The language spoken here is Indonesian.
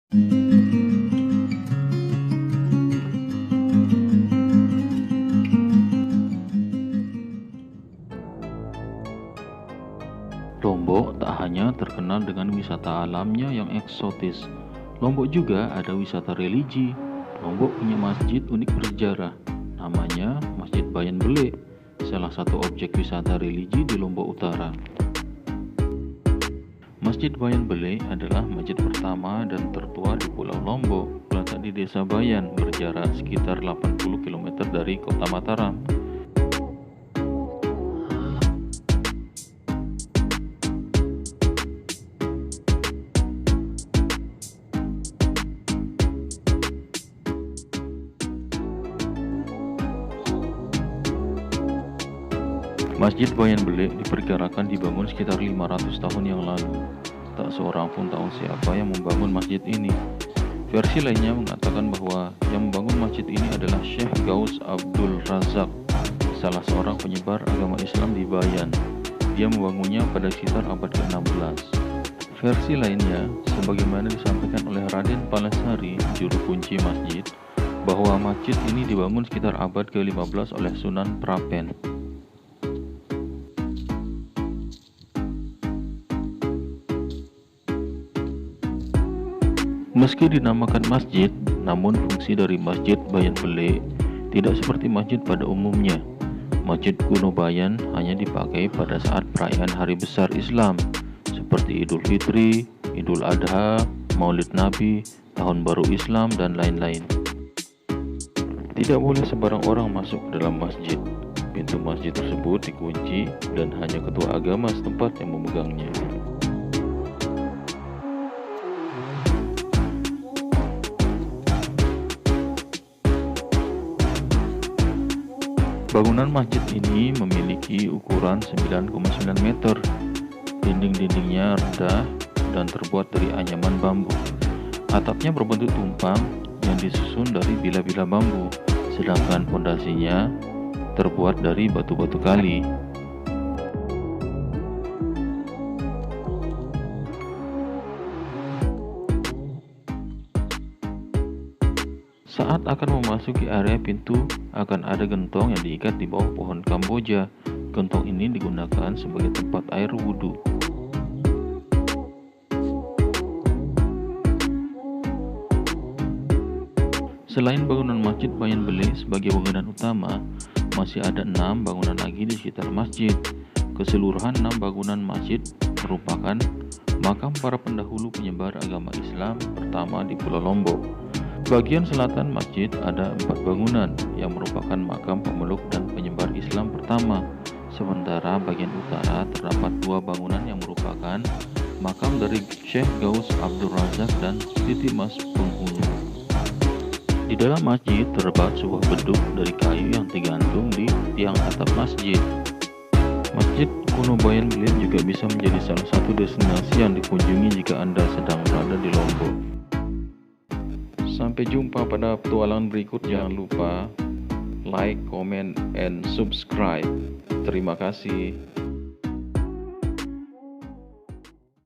Lombok tak hanya terkenal dengan wisata alamnya yang eksotis, Lombok juga ada wisata religi. Lombok punya masjid unik bersejarah, namanya Masjid Bayan Bele, salah satu objek wisata religi di Lombok Utara. Masjid Bayan Bele adalah masjid pertama dan tertua di Pulau Lombok, terletak di Desa Bayan, berjarak sekitar 80 km dari Kota Mataram. Masjid Bayan Bele diperkirakan dibangun sekitar 500 tahun yang lalu. Tak seorang pun tahu siapa yang membangun masjid ini. Versi lainnya mengatakan bahwa yang membangun masjid ini adalah Syekh Gaus Abdul Razak, salah seorang penyebar agama Islam di Bayan. Dia membangunnya pada sekitar abad ke-16. Versi lainnya, sebagaimana disampaikan oleh Raden Palesari, juru kunci masjid, bahwa masjid ini dibangun sekitar abad ke-15 oleh Sunan Prapen. Meski dinamakan masjid, namun fungsi dari Masjid Bayan Bele tidak seperti masjid pada umumnya. Masjid kuno Bayan hanya dipakai pada saat perayaan hari besar Islam seperti Idul Fitri, Idul Adha, Maulid Nabi, Tahun Baru Islam, dan lain-lain. Tidak boleh sembarang orang masuk ke dalam masjid. Pintu masjid tersebut dikunci dan hanya ketua agama setempat yang memegangnya. Bangunan masjid ini memiliki ukuran 9,9 meter. Dinding-dindingnya rendah dan terbuat dari anyaman bambu. Atapnya berbentuk tumpang yang disusun dari bila-bila bambu, sedangkan fondasinya terbuat dari batu-batu kali. Saat akan memasuki area pintu, akan ada gentong yang diikat di bawah pohon Kamboja. Gentong ini digunakan sebagai tempat air wudhu. Selain bangunan Masjid Bayan Bele sebagai bangunan utama, masih ada 6 bangunan lagi di sekitar masjid. Keseluruhan 6 bangunan masjid merupakan makam para pendahulu penyebar agama Islam pertama di Pulau Lombok. Bagian selatan masjid ada 4 bangunan yang merupakan makam pemeluk dan penyebar Islam pertama. Sementara bagian utara terdapat 2 bangunan yang merupakan makam dari Syekh Gaus Abdul Razak dan Siti Mas Penghulu. Di dalam masjid terdapat sebuah beduk dari kayu yang digantung di tiang atap masjid. Masjid kuno Bayan Bele juga bisa menjadi salah satu destinasi yang dikunjungi jika Anda sedang berada di Lombok. Sampai jumpa pada petualangan berikut. Jangan lupa like, comment, and subscribe. Terima kasih.